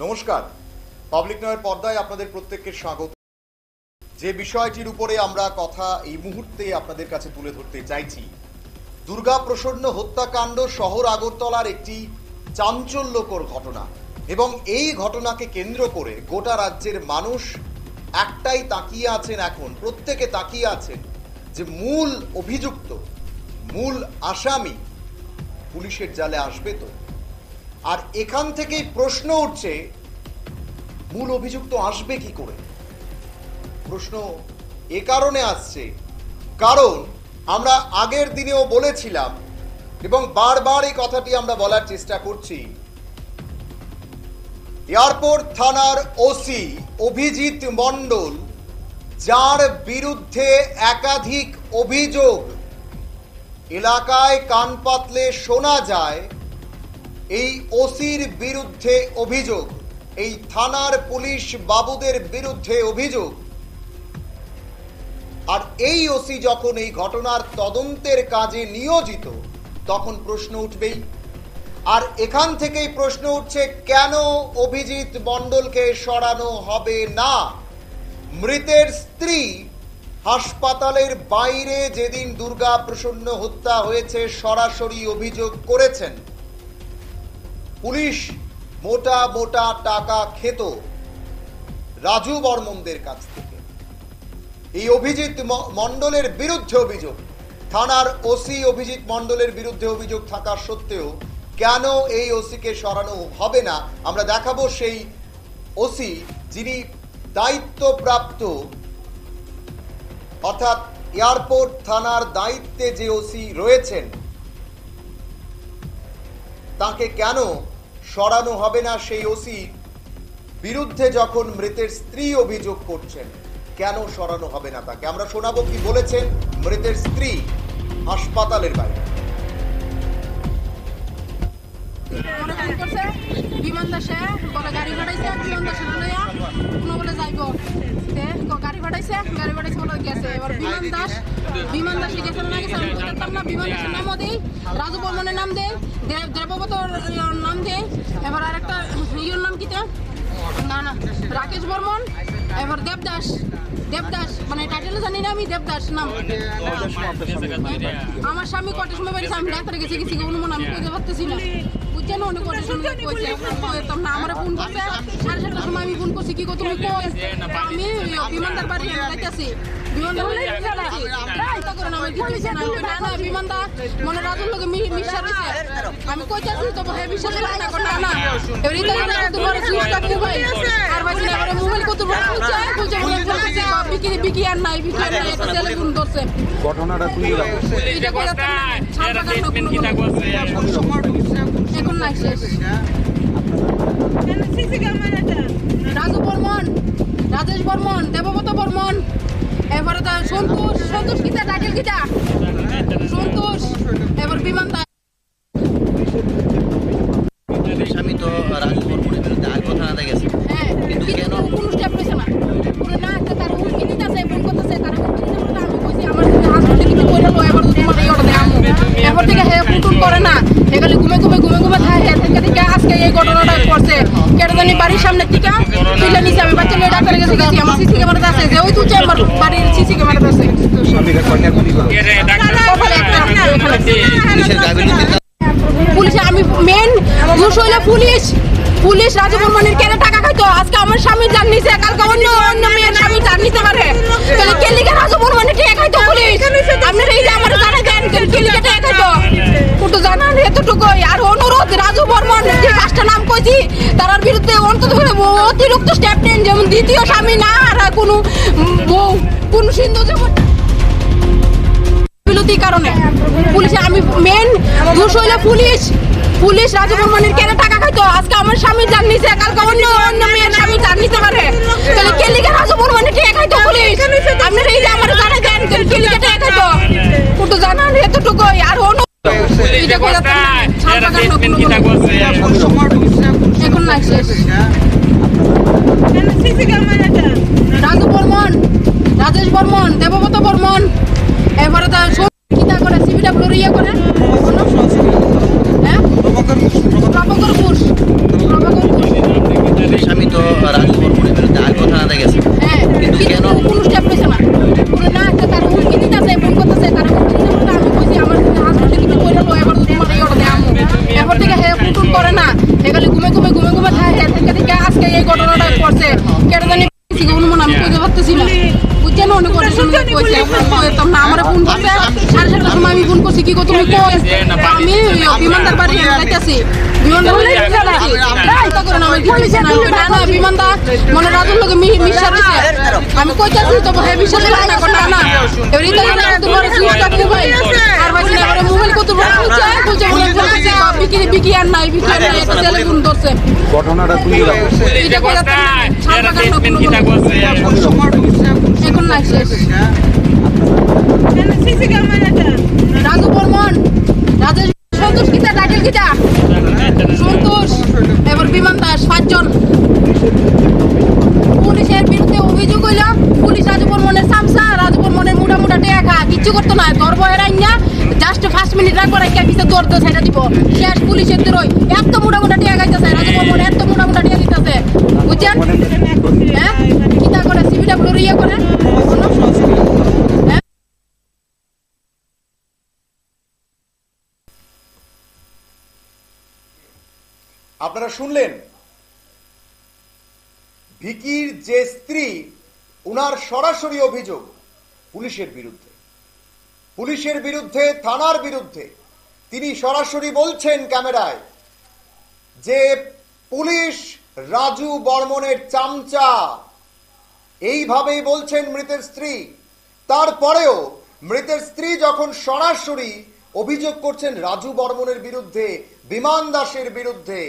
নমস্কার, পাবলিক নয়ের পর্দায় আপনাদের প্রত্যেককে স্বাগত। যে বিষয়টির উপরে আমরা কথা এই মুহূর্তে আপনাদের কাছে তুলে ধরতে চাইছি, দুর্গা প্রসন্ন হত্যাকাণ্ড শহর আগরতলার একটি চাঞ্চল্যকর ঘটনা, এবং এই ঘটনাকে কেন্দ্র করে গোটা রাজ্যের মানুষ একটাই তাকিয়ে আছেন, এখন প্রত্যেকে তাকিয়ে আছেন যে মূল অভিযুক্ত, মূল আসামি পুলিশের জালে আসবে তো। আর এখান থেকেই প্রশ্ন উঠছে, মূল অভিযুক্ত আসবে কি করে? প্রশ্ন এ কারণে আসছে কারণ আমরা আগের দিনেও বলেছিলাম এবং বারবার এই কথাটি আমরা বলার চেষ্টা করছি, এয়ারপোর্ট থানার ওসি অভিজিৎ মণ্ডল, যার বিরুদ্ধে একাধিক অভিযোগ এলাকায় কান পাতলে শোনা যায়, এই ওসির বিরুদ্ধে অভিযোগ, এই থানার পুলিশ বাবুদের বিরুদ্ধে অভিযোগ। আর এই ওসি যখন এই ঘটনার তদন্তের কাজে নিয়োজিত, তখন প্রশ্ন উঠবেই। আর এখান থেকেই প্রশ্ন উঠছে, কেন অভিজিৎ মণ্ডলকে সরানো হবে না? মৃতের স্ত্রী হাসপাতালের বাইরে যেদিন দুর্গা প্রসন্ন হত্যা হয়েছে সরাসরি অভিযোগ করেছেন, পুলিশ মোটা মোটা টাকা খেত রাজু বর্মনদের কাছ থেকে। এই অভিজিৎ মণ্ডলের বিরুদ্ধে অভিযোগ, থানার ওসি অভিজিৎ মণ্ডলের বিরুদ্ধে অভিযোগ থাকা সত্ত্বেও কেন এই ওসিকে সরানো হবে না, আমরা দেখাবো সেই ওসি যিনি দায়িত্বপ্রাপ্ত, অর্থাৎ এয়ারপোর্ট থানার দায়িত্বে যে ওসি রয়েছেন, তাকে কেন সরানো হবে না। সেই ওসি বিরুদ্ধে যখন মৃতের স্ত্রী অভিযোগ করছেন, কেন সরানো হবে না তাকে? আমরা শোনাবো কি বলেছেন মৃতের স্ত্রী হাসপাতালের বাইরে। বিমান দাসে বলে গাড়ি ভাড়াইছে, বিমান দাসে কোনো বলে যাইব, গাড়ি ভাড়াইছে বলে গেছে। এবার বিমান দাসে গেছে না গেছে আমি বলতাম না। বিমান দাসের নামও দেই, রাজু বর্মনের নাম দেয়, দেবব্রতর নাম দেয়, এবার আর একটা ইয়ের নাম কিতে না রাকেশ বর্মন, এবার দেবদাস মানে টাইটেল জানি না আমি, দেবদাস নাম। আমার স্বামী কটার সময় বেরিয়েছে, আমি ডাক্তার গেছি অনুমান আমি কইতে পারতেছি না, বুঝছেন? অনেক কটার সময় কইতাম না, আমার ফোন করছে 7:30টার সময়, আমি ফোন করছি কি গো তুমি কই? আমি বিমানদার বাড়ি যাইতেছি, বিমানদার না বিমানদা মনে রাজুর লোকে মিশা দিছে, আমি কইতাছি তো হে বিশ্বাস করে না না এবারে তোমার সুস্থ মোবাইল আর বাকি না করে মোবাইল কত বড় খুঁজে বিকি আর নাই একটা টেলিফোন ধরছে। ঘটনাটা খুলে দাও, এটা কথা স্টেটমেন্ট কি থাকবে এখন না শেষ। সিসি ক্যামেরাটা রাজু বর্মন, রাজেশ বর্মন, দেবব্রত বর্মন, এবারে তো সন্তোষ কিতা টাইটেল কিতা সন্তোষ, এবার বিমানদা স্বামী তো রাজু বর্মনের বিরুদ্ধে আগে থানাতে গেছে, কিন্তু কেন কোনো স্টেপ নিছে না? পুরো না তার হুমকি দিতেছে, ফোন করতেছে, তার হুমকি দিতেছে। আমি কইছি আমার হাসপাতালে কিছু কইরা লও, এবার তোমার এই অর্ডার আমু, এবার থেকে হে ফোন করে না, এখানে ঘুমে থাকে। থেকে আজকে এই ঘটনাটা করছে, কেটে জানি বাড়ির সামনে থেকে তুলে নিছে। আমি বাচ্চা মেয়ে ডাক্তার গেছি, আমার সিসি ক্যামেরাতে আছে, যে ওই তুলছে আমার বাড়ির সিসি ক্যামেরাতে আছে। পুলিশে আমি মেন দোষ হইলে পুলিশ রাজু বর্মনের কেন টাকা খাইতো? আজকে আমার স্বামী জান নিছে, কালকে অন্য মেয়ের স্বামী জান নিতে পারে, তাহলে কে লিগে রাজু বর্মনের টাকা খাইতো পুলিশ? আপনারা এই যে আমার জানা দেন কে লিগে টাকা খাইতো, ওটা জানান এতটুকুই। আর অনুরোধ, রাজু বর্মন যে পাঁচটা নাম কইছি তার বিরুদ্ধে অন্তত অতিরিক্ত স্টেপ নেন, যেমন দ্বিতীয় স্বামী না আর কোন সিন্ধু যেমন বিরোধী কারণে। পুলিশে আমি মেন দোষ হইলে পুলিশ রাজু বর্মনের কেন টাকা খাইতো? আজকে আমার স্বামী জান নিছে, কালকে অন্য মেয়ের স্বামী জান নিতে পারে, তাহলে কে লিগে রাজু বর্মনের টাকা খাইতো পুলিশ? আপনারা এই যে আমার জানা দেন কে লিগে টাকা খাইতো, ওটা জানান এতটুকুই। আর এখন না শেষ। রাজু বর্মন, রাজেশ বর্মন, দেবব্রত বর্মন, এবারে তো কিতা করে সিবিডব্লিউর ইয়ে করে প্রভাকর ঘোষ ওসি কি কো তুমি কই আমি বিমানদার বাড়ি যাইতাছি বিমানদার বাড়ি যাইতাছি চিন্তা করে না আমি কিছু না না বিমানদার মনে রাজুর লগে মিশা দিছে আমি কইতাছি তো হে বিশ্বাস করে না কথা না এবারে তো তোমার সুস্থ মোবাইল আর বাকি না মোবাইল কত বড় খুলছে বিকি আর নাই একটা টেলিফোন ধরছে ঘটনাটা তুই এটা কথা এখন না শেষ রাজু বর্মন রাজেশ সন্তোষ কিতা ডাকেল কিতা সন্তোষ এবার বিমান দাস 5 জন পুলিশের বিরুদ্ধে অভিযোগ হইল পুলিশ রাজু বর্মনের সামসা রাজু বর্মনের মোটা টেকা কিচ্ছু করতো না ধরব এরাই না জাস্ট 5 মিনিট রাখবো রাখা পিছে দৌড়তে সেটা দিব শেষ পুলিশের দরই এত মোটা টেকা গাইতেছে রাজু বর্মন এত মোটা টেকা দিতেছে বুঝছেন হ্যাঁ কিতা করে সিভিডব্লিউ ইয়ে করে আপনারা শুনলেন ভিকির যে স্ত্রী উনার সরাসরি অভিযোগ পুলিশের বিরুদ্ধে থানার বিরুদ্ধে তিনি সরাসরি বলছেন ক্যামেরায় যে পুলিশ রাজু বর্মনের চামচা এইভাবেই বলছেন মৃতের স্ত্রী তারপরেও মৃতের স্ত্রী যখন সরাসরি অভিযোগ করছেন রাজু বর্মনের বিরুদ্ধে বিমান দাসের বিরুদ্ধে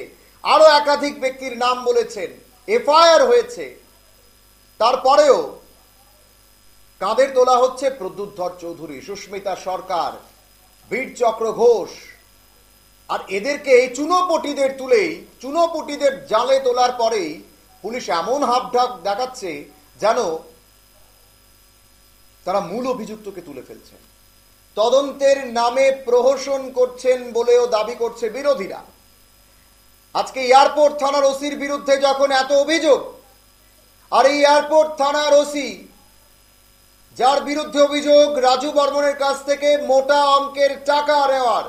আরো একাধিক ব্যক্তির নাম বলেছেন এফআইআর হয়েছে তারপরেও কাঁধের তোলা হচ্ছে প্রদ্যুৎধর চৌধুরী সুস্মিতা সরকার বীরচক্র ঘোষ আর এদেরকে এই চুনোপটিদের জালে তোলার পরেই পুলিশ এমন হাবভাব দেখাচ্ছে যেন তারা মূল অভিযুক্তকে তুলে ফেলছেন তদন্তের নামে প্রহসন করছেন বলেও দাবি করছে বিরোধীরা আজকে এয়ারপোর্ট থানার ওসির বিরুদ্ধে যখন এত অভিযোগ আর এই এয়ারপোর্ট থানার ওসি যার বিরুদ্ধে অভিযোগ রাজু বর্মনের কাছ থেকে মোটা অঙ্কের টাকা নেওয়ার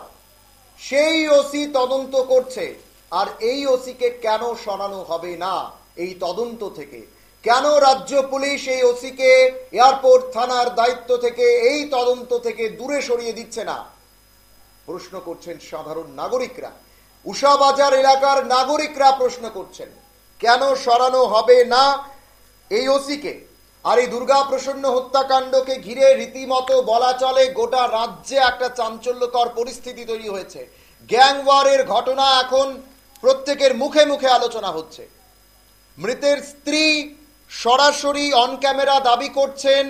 সেই ওসি তদন্ত করছে আর এই ওসিকে কেন সরানো হবে না এই তদন্ত থেকে কেন রাজ্য পুলিশ এই ওসিকে এয়ারপোর্ট থানার দায়িত্ব থেকে এই তদন্ত থেকে দূরে সরিয়ে দিচ্ছে না প্রশ্ন করছেন সাধারণ নাগরিকরা উষাবাজার এলাকার নাগরিকরা প্রশ্ন করছেন কেন সরানো হবে না এই ওসিকে আর এই দুর্গা প্রসন্ন হত্যাকাণ্ডকে ঘিরে রীতিমতো বলা চলে গোটা রাজ্যে একটা চাঞ্চল্যকর পরিস্থিতি তৈরি হয়েছে গ্যাংওয়ারের ঘটনা এখন প্রত্যেকের মুখে মুখে আলোচনা হচ্ছে মৃতের স্ত্রী সরাসরি অন ক্যামেরা দাবি করছেন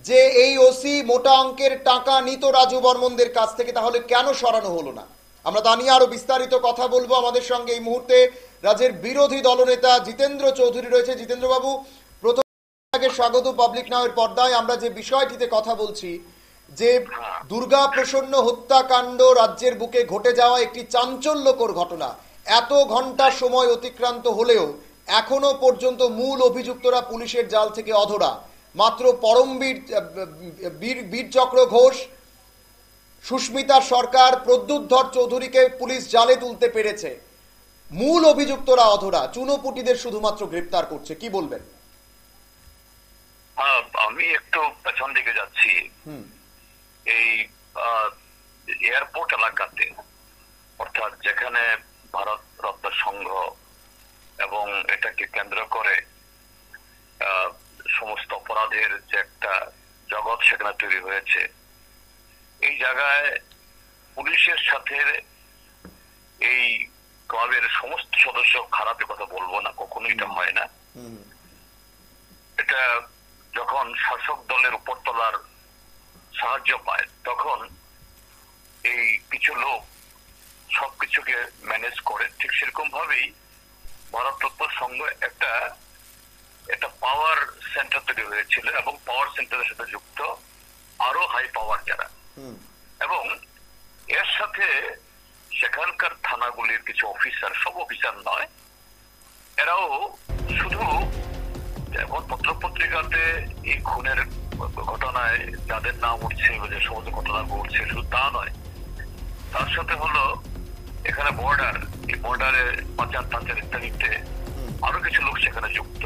যে এই ওসি মোটা অঙ্কের টাকা নিত রাজু বর্মনদের কাছ থেকে তাহলে কেন সরানো হলো না আমরা তা নিয়ে আরো বিস্তারিত কথা বলবো আমাদের সঙ্গে এই মুহূর্তে রাজ্যের বিরোধী দলনেতা জিতেন্দ্র চৌধুরী রয়েছে জিতেন্দ্র বাবু প্রথম স্বাগত পাবলিক নাওয়ের পর্দায় আমরা যে বিষয়টিতে কথা বলছি যে দুর্গা প্রসন্ন হত্যাকাণ্ড রাজ্যের বুকে ঘটে যাওয়া একটি চাঞ্চল্যকর ঘটনা এত ঘন্টা সময় অতিক্রান্ত হলেও এখনো পর্যন্ত মূল অভিযুক্তরা পুলিশের জাল থেকে অধরা মাত্র পরমবীর বীরচক্র ঘোষ সুস্মিতা সরকার প্রদ্যুৎধর চৌধুরীকে পুলিশ জালে তুলতে পেরেছে মূল অভিযুক্তরা অধরা চুনোপুটিদের শুধুমাত্র গ্রেপ্তার করছে কি বলবেন আমি একটু পেছন দিকে যাচ্ছি এই এয়ারপোর্ট এলাকাতে অর্থাৎ যেখানে ভারত রত্ন সংঘ এবং এটাকে কেন্দ্র করে সমস্ত অপরাধের যে একটা জগৎ সেখানে তৈরি হয়েছে এই জায়গায় পুলিশের সাথে এই ক্লাবের সমস্ত সদস্য খারাপের কথা বলবো না কখনোই এটা হয় না এটা যখন শাসক দলের উপরতলার সাহায্য পায় তখন এই কিছু লোক সবকিছুকে ম্যানেজ করে ঠিক সেরকম ভাবেই ভারতরত্ন সংঘ একটা পাওয়ার সেন্টার তৈরি হয়েছিল এবং পাওয়ার সেন্টারের সাথে যুক্ত আরো হাই পাওয়ার যারা এবং এর সাথে সেখানকার থানাগুলির কিছু অফিসার সব অফিসার নয় এরাও শুধু এখন পত্রপত্রিকাতে এই খুনের ঘটনায় যাদের নাম উঠছে যে সমস্ত ঘটনা ঘটছে শুধু তা নয় তার সাথে হলো এখানে বর্ডার এই বর্ডারে পাচার টাচার ইত্যাদিতে আরো কিছু লোক সেখানে যুক্ত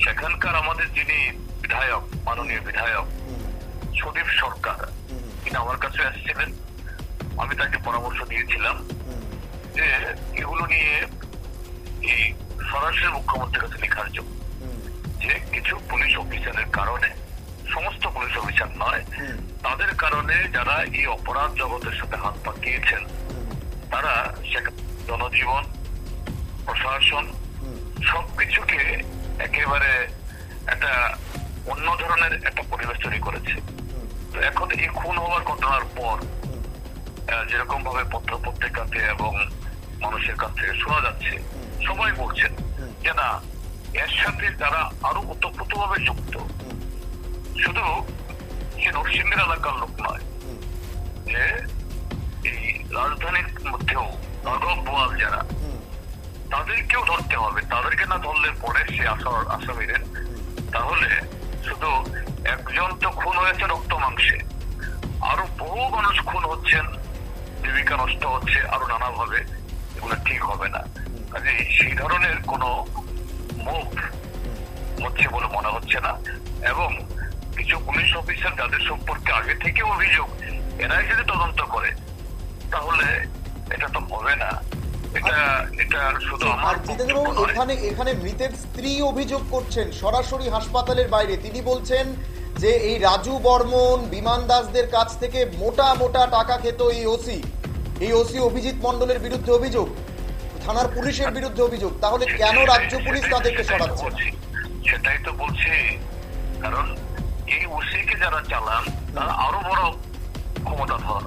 সেখানকার আমাদের যিনি বিধায়ক মাননীয় বিধায়ক সুদীপ সরকার তিনি আমার কাছে আসছিলেন, আমি তাকে পরামর্শ দিয়েছিলাম যে এগুলো নিয়ে এই সরাসরি মুখ্যমন্ত্রীর কাছে লেখার জন্য, যে কিছু পুলিশ অফিসারের কারণে, সমস্ত পুলিশ অফিসার নয়, তাদের কারণে যারা এই অপরাধ জগতের সাথে হাত পাকিয়েছেন, তারা জনজীবন, প্রশাসন সবকিছুকে একেবারে একটা অন্য ধরনের একটা পরিবেশ তৈরি করেছে। তো এখন এই খুন হওয়ার ঘটনার পর যেরকম ভাবে পত্র পত্রিকাতে এবং মানুষের কাছ থেকে শোনা যাচ্ছে, সবাই বলছেন যে না, এর সাথে যারা আরো ওতপ্রোতভাবে যুক্ত, শুধু সে নরসিংদীর এলাকার লোক নয়, যে এই রাজধানীর মধ্যেও রাঘব বোয়াল যারা, তাদেরকেও ধরতে হবে। তাদেরকে না ধরলে পরে সে আসামিদের, তাহলে শুধু একজন তো খুন হয়েছে রক্ত মাংসে, আরো বহু মানুষ খুন হচ্ছেন, জীবিকা নষ্ট হচ্ছে আরো নানাভাবে, এগুলো ঠিক হবে না। কাজে সেই ধরনের কোন মুভ হচ্ছে বলে মনে হচ্ছে না। এবং কিছু পুলিশ অফিসার যাদের সম্পর্কে আগে থেকে অভিযোগ, এরাই যদি তদন্ত করে তাহলে এটা তো হবে না। এটা শুধু আমার এখানে মৃতের স্ত্রী অভিযোগ করছেন সরাসরি হাসপাতালের বাইরে। তিনি বলছেন যে এই রাজু বর্মন, বিমান দাসদের কাছ থেকে মোটা মোটা টাকা খেত এই ওসি অভিজিৎ মণ্ডলের বিরুদ্ধে অভিযোগ, থানার পুলিশের বিরুদ্ধে অভিযোগ। তাহলে কেন রাজ্য পুলিশ তাদেরকে সরাচ্ছে? সেটাই তো বলছি, কারণ এই ওসিকে যারা চালান তারা আরো বড় ক্ষমতাধর।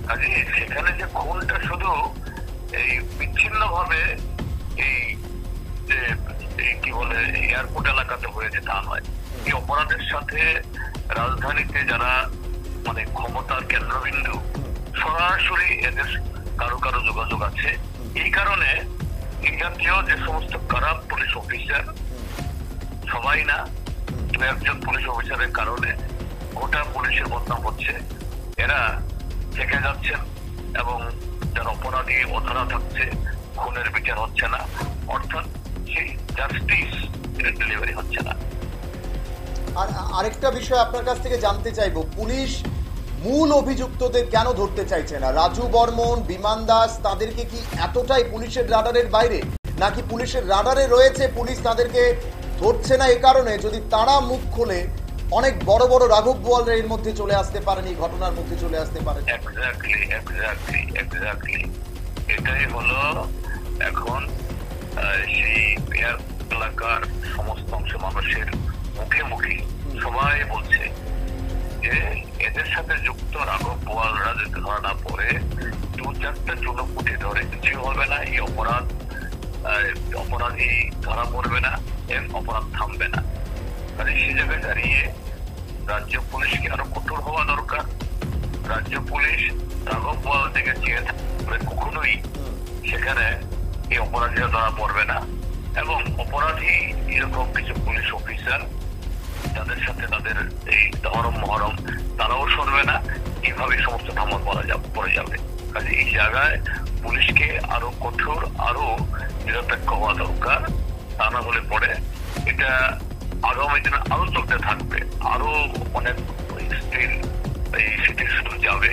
কাজে সেখানে যে খুনটা শুধু এই বিচ্ছিন্ন ভাবে এই যে কি বলে এয়ারপোর্ট এলাকাতে হয়েছে তা নয়, এই অপরাধের সাথে রাজধানীতে যারা মানে ক্ষমতার কেন্দ্রবিন্দু, সরাসরি এদের কারো কারো যোগাযোগ আছে। এই কারণে এই জাতীয় যে সমস্ত খারাপ পুলিশ অফিসার, সবাই না, একজন পুলিশ অফিসারের কারণে গোটা পুলিশের বদনাম হচ্ছে, এরা থেকে যাচ্ছেন এবং যারা অপরাধী অধরা থাকছে, খুনের বিচার হচ্ছে না, অর্থাৎ সেই জাস্টিস ডেলিভারি হচ্ছে না। আর আরেকটা বিষয় আপনার কাছ থেকে জানতে চাইবো, পুলিশ মূল অভিযুক্তদের কেন ধরতে চাইছে না? রাজু বর্মন, বিমান দাস, তাদেরকে কি এতটাই পুলিশের রাডারের বাইরে, নাকি পুলিশের রাডারে রয়েছে, পুলিশ তাদেরকে ধরছে না এই কারণে যদি তারা মুখ খোলে অনেক বড় বড় রাঘব বোয়াল এর মধ্যে চলে আসতে পারেন, এই ঘটনার মধ্যে চলে আসতে পারেন? এক্স্যাক্টলি এটাই হলো এখন সেই এলাকার সমস্ত অংশ মানুষের মুখে মুখে সবাই বলছে যে এদের সাথে যুক্ত রাঘব বোয়ালরা যদি ধরা না পড়ে, 2-4টা চুনোপুটি ধরে কিছু হবে না, এই অপরাধী ধরা পড়বে না, এর অপরাধ থামবে না। কারণ সে জায়গায় দাঁড়িয়ে রাজ্য পুলিশকে আরো কঠোর হওয়া দরকার। রাজ্য পুলিশ রাঘব বোয়াল থেকে চেয়ে থাকলে কখনোই সেখানে এই অপরাধীরা ধরা পড়বে না, এবং অপরাধী এরকম কিছু পুলিশ অফিসার যাদের সাথে তাদের এই ধরম মহরম, তারাও সরবে না, এইভাবে সমস্ত ধামা পড়ে যাবে। কাজে এই জায়গায় পুলিশকে আরো কঠোর, আরো নিরপেক্ষ হওয়া দরকার। তা না হলে পরে এটা আগামী দিনে আরো চলতে থাকবে, আরো অনেক এই সিটির শুধু যাবে,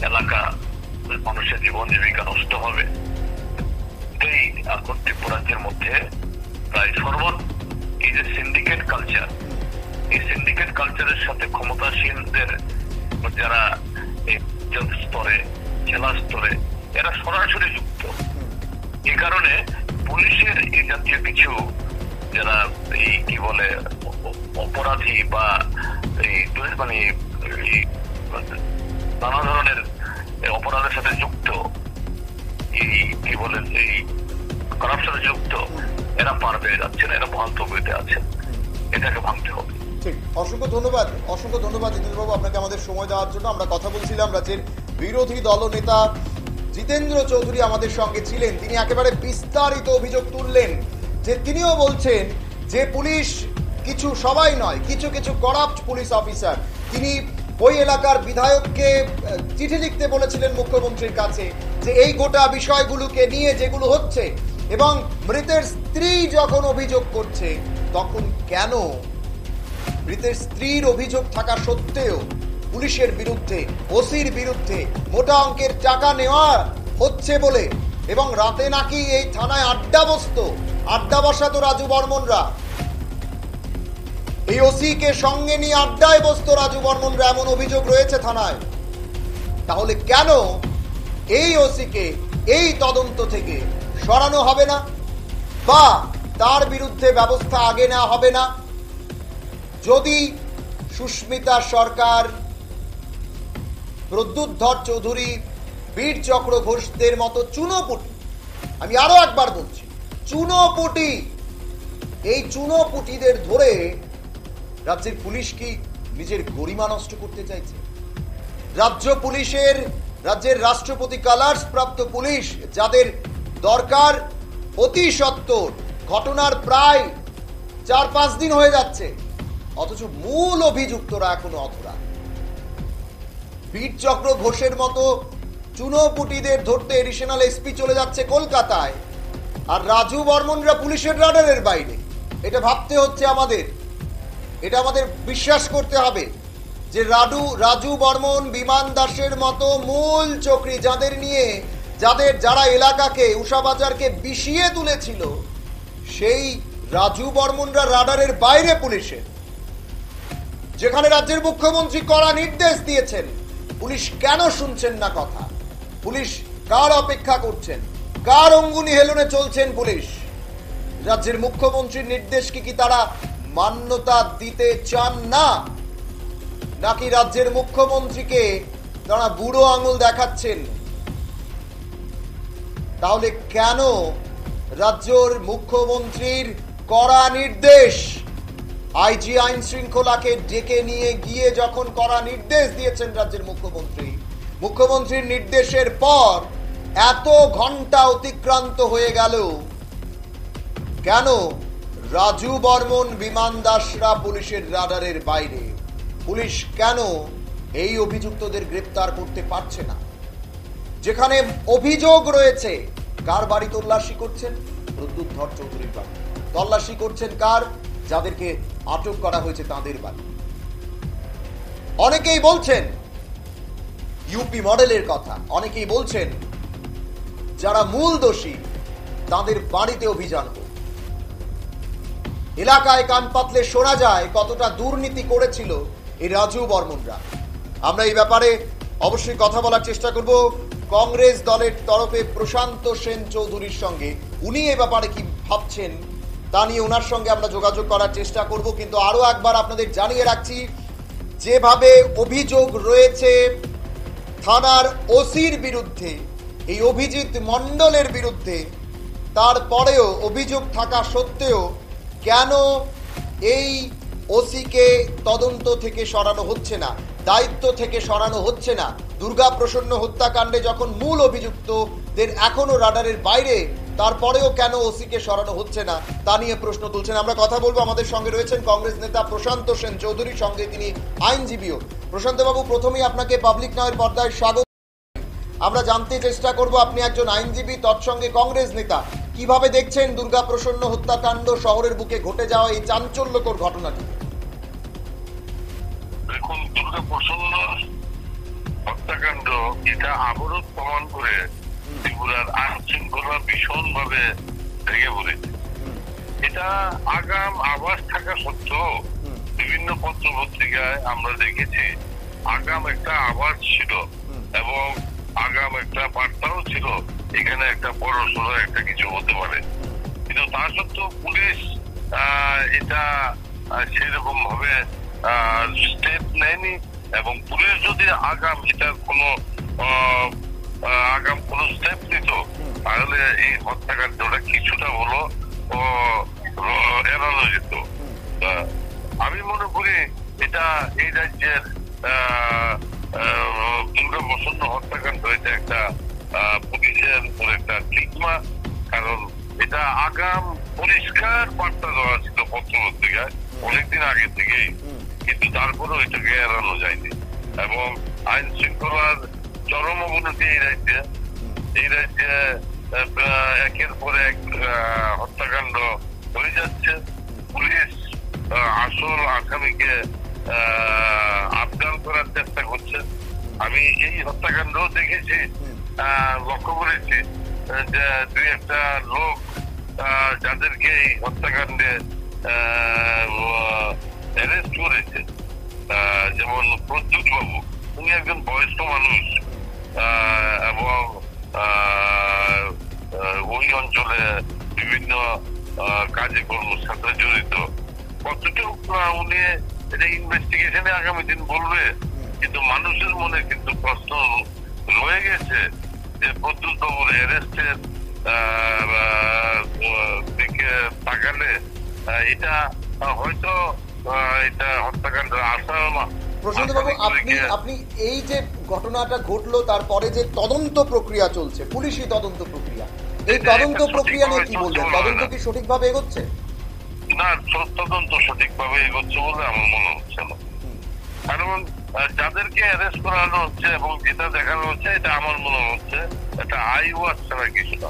এলাকা মানুষের জীবন জীবিকা নষ্ট হবে। এই কর্তৃত্ব রাজ্যের মধ্যে প্রায় এই যে সিন্ডিকেট কালচার, এই সিন্ডিকেট কালচারের সাথে ক্ষমতাসীনদের যারা এই স্তরে, জেলা স্তরে, এরা সরাসরি যুক্ত। এই কারণে পুলিশের এই জাতীয় কিছু যারা এই কি বলে অপরাধী বা এই মানে নানা ধরনের অপরাধের সাথে যুক্ত, এই কি বলে এই করাপশনে যুক্ত, এরা পার পেয়ে যাচ্ছেন, এরা ভ্রান্ত হইতে আছেন, এটাকে ভাঙতে হবে। ঠিক, অসংখ্য ধন্যবাদ জিতেন্দ্রবাবু আপনাকে আমাদের সময় দেওয়ার জন্য। আমরা কথা বলছিলাম রাজ্যের বিরোধী দলনেতা জিতেন্দ্র চৌধুরী আমাদের সঙ্গে ছিলেন। তিনি একেবারে বিস্তারিত অভিযোগ তুললেন যে তিনিও বলছেন যে পুলিশ কিছু, সবাই নয়, কিছু কিছু করাপ্ট পুলিশ অফিসার। তিনি ওই এলাকার বিধায়ককে চিঠি লিখতে বলেছিলেন মুখ্যমন্ত্রীর কাছে যে এই গোটা বিষয়গুলোকে নিয়ে যেগুলো হচ্ছে, এবং মৃতের স্ত্রী যখন অভিযোগ করছে তখন কেন মৃতের স্ত্রীর অভিযোগ থাকা সত্ত্বেও পুলিশের বিরুদ্ধে, ওসির বিরুদ্ধে মোটা অঙ্কের টাকা নেওয়া হচ্ছে বলে, এবং রাতে নাকি এই থানায় আড্ডা বসাতো রাজু বর্মনরা, এই ওসিকে সঙ্গে নিয়ে আড্ডায় বসতো রাজু বর্মনরা, এমন অভিযোগ রয়েছে থানায়। তাহলে কেন এই ওসিকে এই তদন্ত থেকে সরানো হবে না, বা তার বিরুদ্ধে ব্যবস্থা আগে নেওয়া হবে না? যদি সুস্মিতা সরকার, প্রদ্যুৎ ধর চৌধুরী, বীর চক্র ঘোষদের মতো চুনোপুটি, আমি আরো একবার বলছি চুনোপুটি, এই চুনোপুটিদের ধরে রাজ্যের পুলিশ কি নিজের গরিমা নষ্ট করতে চাইছে? রাজ্যের রাষ্ট্রপতি কালার্স প্রাপ্ত পুলিশ, যাদের দরকার অতি সত্বর, ঘটনার প্রায় 4-5 দিন হয়ে যাচ্ছে, অথচ মূল অভিযুক্তরা এখনো অধরা। বীর চক্র ঘোষের মতো চুনোপুটিদের ধরতে এডিশনাল এসপি চলে যাচ্ছে কলকাতায়, আর রাজু বর্মনরা পুলিশের রাডারের বাইরে। এটা ভাবতে হচ্ছে আমাদের, এটা আমাদের বিশ্বাস করতে হবে যে রাজু বর্মন, বিমান দাসের মতো মূল চক্রী, যারা এলাকাকে, উষাবাজারকে বিষিয়ে তুলেছিল, সেই রাজু বর্মনরা রাডারের বাইরে পুলিশের। যেখানে রাজ্যের মুখ্যমন্ত্রী কড়া নির্দেশ দিয়েছেন, পুলিশ কেন শুনছেন না কথা? পুলিশ কার অপেক্ষা করছেন? কার অঙ্গুলি হেলনে চলছেন পুলিশ? রাজ্যের মুখ্যমন্ত্রীর নির্দেশকে কি তারা মান্যতা দিতে চান না, নাকি রাজ্যের মুখ্যমন্ত্রীকে তারা বুড়ো আঙুল দেখাচ্ছেন? তাহলে কেন রাজ্যের মুখ্যমন্ত্রীর কড়া নির্দেশ, আইজি আইন শৃঙ্খলাকে ডেকে নিয়ে গিয়ে যখন কড়া নির্দেশ দিয়েছেন রাজ্যের মুখ্যমন্ত্রীর নির্দেশের পর এত ঘন্টা অতিক্রান্ত হয়ে গেল, কেন রাজু বর্মন, বিমান দাসরা পুলিশের রাডারের বাইরে? পুলিশ কেন এই অভিযুক্তদের গ্রেপ্তার করতে পারছে না? যেখানে অভিযোগ রয়েছে, কার বাড়ি তল্লাশি করছেন? প্রদ্যুৎ ধর চৌধুরীর বাড়ি। তল্লাশি করছেন কার? যাদেরকে আটক করা হয়েছে তাদের বাড়ি। অনেকেই বলছেন ইউপি মডেলের কথা, অনেকেই বলছেন যারা মূল দোষী তাদের বাড়িতে অভিযান হোক। এলাকায় কান পাতলে শোনা যায় কতটা দুর্নীতি করেছিল এই রাজু বর্মনরা। আমরা এই ব্যাপারে অবশ্যই কথা বলার চেষ্টা করব কংগ্রেস দলের তরফে প্রশান্ত সেন চৌধুরীর সঙ্গে। উনি এই ব্যাপারে কি ভাবছেন তা নিয়ে ওনার সঙ্গে আমরা যোগাযোগ করার চেষ্টা করব। কিন্তু আরো একবার আপনাদের জানিয়ে রাখছি, যেভাবে অভিযোগ রয়েছে থানার ওসির বিরুদ্ধে, এই অভিজিৎ মণ্ডলের বিরুদ্ধে, তারপরেও অভিযোগ থাকা সত্ত্বেও কেন এই ওসিকে তদন্ত থেকে সরানো হচ্ছে না, দায়িত্ব থেকে সরানো হচ্ছে না? দুর্গা প্রসন্ন হত্যাকাণ্ডে যখন মূল অভিযুক্তদের এখনো রাডারের বাইরে, তারপরেও কেন ওসিকে সরানো হচ্ছে না তা নিয়ে প্রশ্ন তুলছেন। আমরা কথা বলবো, আমাদের সঙ্গে রয়েছেন কংগ্রেস নেতা প্রশান্ত সেন চৌধুরীর, সঙ্গে তিনি আইনজীবীও। প্রশান্ত বাবু, প্রথমেই আপনাকে পাবলিক নাওয়ের পর্দায় স্বাগত। আমরা জানতে চেষ্টা করব, আপনি একজন আইনজীবী, তৎসঙ্গে কংগ্রেস নেতা, কিভাবে দেখছেন দুর্গা প্রসন্ন হত্যাকাণ্ড, শহরের বুকে ঘটে যাওয়া এই চাঞ্চল্যকর ঘটনাটি? দেখুন, দুর্গা প্রসন্ন হত্যাকাণ্ড এটা আবারও প্রমাণ করে ত্রিপুরার আইন শৃঙ্খলা ভীষণভাবে ভেঙে পড়েছে। এটা আগাম আভাস থাকা সত্ত্বেও বিভিন্ন পত্র পত্রিকায় আমরা দেখেছি আগাম একটা আভাস ছিল এবং আগাম একটা বার্তাও ছিল এখানে একটা বড় সড়ো একটা কিছু হতে পারে। কিন্তু তা সত্ত্বেও পুলিশ এটা সেরকম ভাবে স্টেপ নেয়নি, এবং পুলিশ যদি আগাম এটার কোনো স্টেপ নিত তাহলে এই হত্যাকাণ্ডটা কিছুটা হলো এড়ানো যেত। আমি মনে করি এটা এই রাজ্যের দুর্গা প্রসন্ন হত্যাকাণ্ড, এটা একটা পুলিশের উপর একটা স্টিগমা, কারণ এটা আগাম পরিষ্কার বার্তা দেওয়া ছিল পত্র পত্রিকায় অনেকদিন আগে থেকেই, কিন্তু তারপরেও এটাকে এড়ানো যায়নি। এবং আইন শৃঙ্খলার চরম অবনতি এই রাজ্যে একের পর এক হত্যাকাণ্ড হয়ে যাচ্ছে। পুলিশ আসল আসামিকে আবদার করার চেষ্টা করছে। আমি এই হত্যাকাণ্ড দেখেছি, লক্ষ্য করেছি যে দুই একটা লোক যাদেরকে এই হত্যাকাণ্ডে অ্যারেস্ট করেছে, যেমন প্রদ্যুৎ বাবু, উনি একজন বয়স্ক মানুষ এবং ওই অঞ্চলে বিভিন্ন কাজে কর্মের সাথে জড়িত। কতটুকু উনি এটা ইনভেস্টিগেশনে আগামী দিন বলবে, কিন্তু মানুষের মনে কিন্তু প্রশ্ন রয়ে গেছে যে প্রদ্যুৎ বাবুর অ্যারেস্টের দিকে তাকালে এটা হয়তো এটা হত্যাকাণ্ডের আশা। প্রশান্ত বাবু, আপনি এই যে ঘটনাটা ঘটলো তারপরে যে তদন্ত প্রক্রিয়া চলছে, পুলিশি তদন্ত প্রক্রিয়া, এই তদন্ত প্রক্রিয়া নিয়ে কি বলবেন? তদন্ত কি সঠিকভাবে এগোচ্ছে? না, তদন্ত সঠিকভাবে এগোচ্ছে বলে আমার মনে হচ্ছে না। কারণ যাদেরকে অ্যারেস্ট করানো হচ্ছে এবং যেটা দেখানো হচ্ছে, এটা আমার মনে হচ্ছে এটা আই ওয়াচ ছাড়া কিছু না।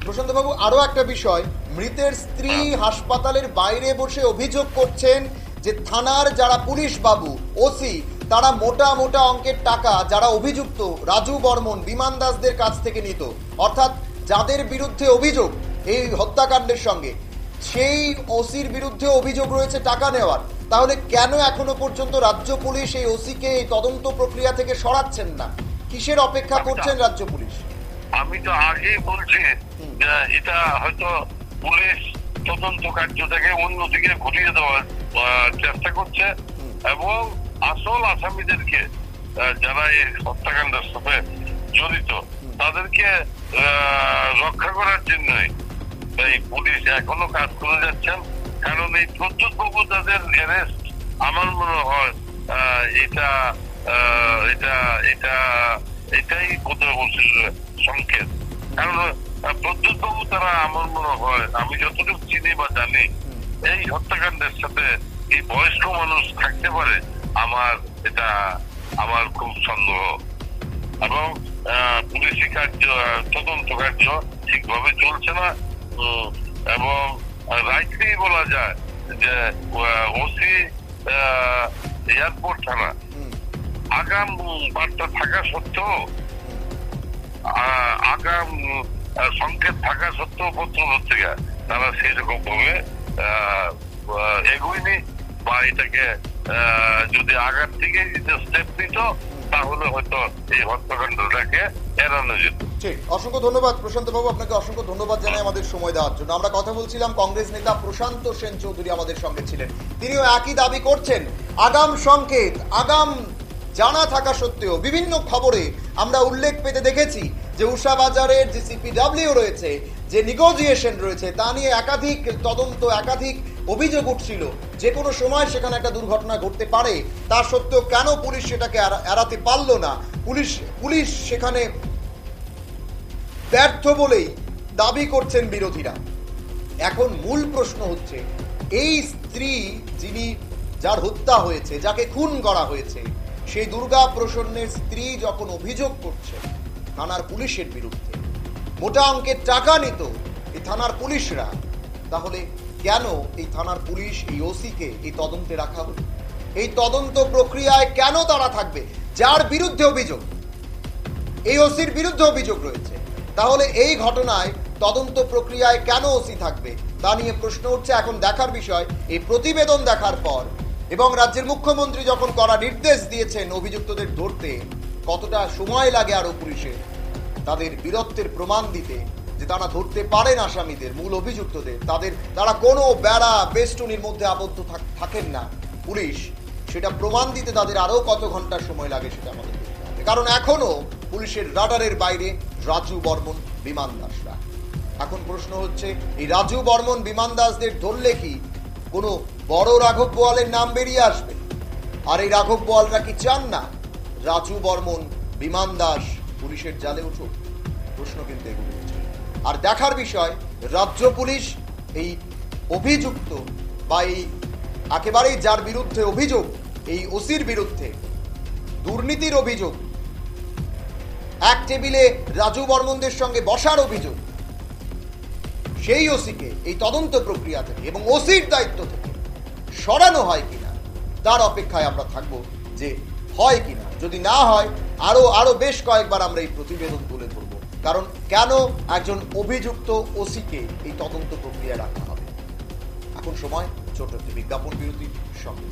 প্রশান্ত বাবু, আরো একটা বিষয়, মৃতের স্ত্রী হাসপাতালের বাইরে বসে অভিযোগ করছেন যে থানার যারা পুলিশ বাবু, ওসি, তারা মোটা মোটা অঙ্কের টাকা যারা অভিযুক্ত রাজু বর্মন, বিমান দাসদের কাছ থেকে নিত। অর্থাৎ যাদের বিরুদ্ধে অভিযোগ এই হত্যাকাণ্ডের সঙ্গে, সেই ওসির বিরুদ্ধে অভিযোগ রয়েছে টাকা নেওয়ার। তাহলে কেন এখনো পর্যন্ত রাজ্য পুলিশ এই ওসিকে এই তদন্ত প্রক্রিয়া থেকে সরাচ্ছেন না? কিসের অপেক্ষা করছেন রাজ্য পুলিশ? আমি তো আগেই বলছি যে এটা হয়তো পুলিশ তদন্ত কার্যটাকে অন্যদিকে ঘুরিয়ে দেওয়ার চেষ্টা করছে এবং আসল আসামিদেরকে যারা এই হত্যাকাণ্ডের সাথে জড়িত তাদেরকে রক্ষা করার জন্যই এই পুলিশ এখনো কাজ করে যাচ্ছেন। কারণ এই প্রদ্যুৎ বাবু তাদের অ্যারেস্ট আমার মনে হয় এটাই কোথাও সংকেত। কারণ প্রদ্যুৎ বাবু তারা আমার মনে হয়, আমি যতটুকু চিনি বা জানি, এই হত্যাকাণ্ডের সাথে এই বয়স্ক মানুষ থাকতে পারে আমার খুব সন্দেহ। এবং পুলিশি কার্য, তদন্ত কার্য ঠিকভাবে চলছে না এবং রাইটলি বলা যায় যে ওসি এয়ারপোর্ট থানা আগাম বার্তা থাকা সত্ত্বেও, আগাম সংকেত থাকা সত্ত্বেও পত্র হচ্ছে তারা সেই রকম ভাবে এগোয়নি বা এটাকে যদি আগার থেকে স্টেপ নিত তাহলে হয়তো এই হত্যাকাণ্ডটাকে এড়ানো যেত। ঠিক, অসংখ্য ধন্যবাদ প্রশান্ত বাবু, আপনাকে অসংখ্য ধন্যবাদ জানাই আমাদের সময় দেওয়ার জন্য। আমরা কথা বলছিলাম, কংগ্রেস নেতা প্রশান্ত সেন চৌধুরী আমাদের সঙ্গে ছিলেন। তিনিও একই দাবি করছেন, আগাম সংকেত, আগাম জানা থাকা সত্ত্বেও বিভিন্ন খবরে আমরা উল্লেখ পেতে দেখেছি যে উষা বাজারের যে সিপিডব্লিউ রয়েছে, যে নেগোসিয়েশন রয়েছে, তা নিয়ে একাধিক তদন্ত, একাধিক অভিযোগ উঠছিল। যে কোনো সময় সেখানে একটা দুর্ঘটনা ঘটতে পারে, তা সত্ত্বেও কেন পুলিশ সেটাকে এড়াতে পারল না? পুলিশ সেখানে ব্যর্থ বলেই দাবি করছেন বিরোধীরা। এখন মূল প্রশ্ন হচ্ছে, এই স্ত্রী যার হত্যা হয়েছে, যাকে খুন করা হয়েছে, সেই দুর্গা প্রসন্নের স্ত্রী যখন অভিযোগ করছে থানার পুলিশের বিরুদ্ধে, মোটা অঙ্কের টাকা নিত এই থানার পুলিশরা, তাহলে কেন এই থানার পুলিশ এই ওসিকে এই তদন্তে রাখা হলো? এই তদন্ত প্রক্রিয়ায় কেন তারা থাকবে? যার বিরুদ্ধে অভিযোগ, এই ওসির বিরুদ্ধে অভিযোগ রয়েছে, তাহলে এই ঘটনায় তদন্ত প্রক্রিয়ায় কেন ওসি থাকবে তা নিয়ে প্রশ্ন উঠছে। এখন দেখার বিষয়, এই প্রতিবেদন দেখার পর এবং রাজ্যের মুখ্যমন্ত্রী যখন কড়া নির্দেশ দিয়েছেন অভিযুক্তদের ধরতে, কতটা সময় লাগে আরো পুলিশের তাদের বীরত্বের প্রমাণ দিতে, যে তারা ধরতে পারেন আসামিদের, মূল অভিযুক্তদের, তারা কোনো বেড়া বেষ্টনীর মধ্যে আবদ্ধ থাকেন না পুলিশ, সেটা প্রমাণ দিতে তাদের আরো কত ঘন্টা সময় লাগে সেটা আমাদের দেখতে হবে। কারণ এখনো পুলিশের রাডারের বাইরে রাজু বর্মন, বিমান দাসরা। এখন প্রশ্ন হচ্ছে, এই রাজু বর্মন, বিমান দাসদের ধরলে কি কোনো বড় রাঘব বোয়ালের নাম বেরিয়ে আসবে? আর এই রাঘব বোয়ালরা কি চান না রাজু বর্মন, বিমান দাস পুলিশের জালে উঠুক? প্রশ্ন কিন্তু এগুলো হচ্ছে। আর দেখার বিষয়, রাজ্য পুলিশ এই অভিযুক্ত বা এই একেবারেই যার বিরুদ্ধে অভিযোগ, এই ওসির বিরুদ্ধে দুর্নীতির অভিযোগ, এক টেবিলে রাজু বর্মনদের সঙ্গে বসার অভিযোগ, সেই ওসিকে এই তদন্ত প্রক্রিয়া থেকে এবং ওসির দায়িত্ব থেকে সরানো হয় কিনা, তার অপেক্ষায় আমরা থাকবো যে হয় কিনা। যদি না হয় আরো বেশ কয়েকবার আমরা এই প্রতিবেদন তুলে ধরবো, কারণ কেন একজন অভিযুক্ত ওসিকে এই তদন্ত প্রক্রিয়া রাখা হবে। এখন সময় ছোট একটি বিজ্ঞাপন বিরতির সঙ্গে।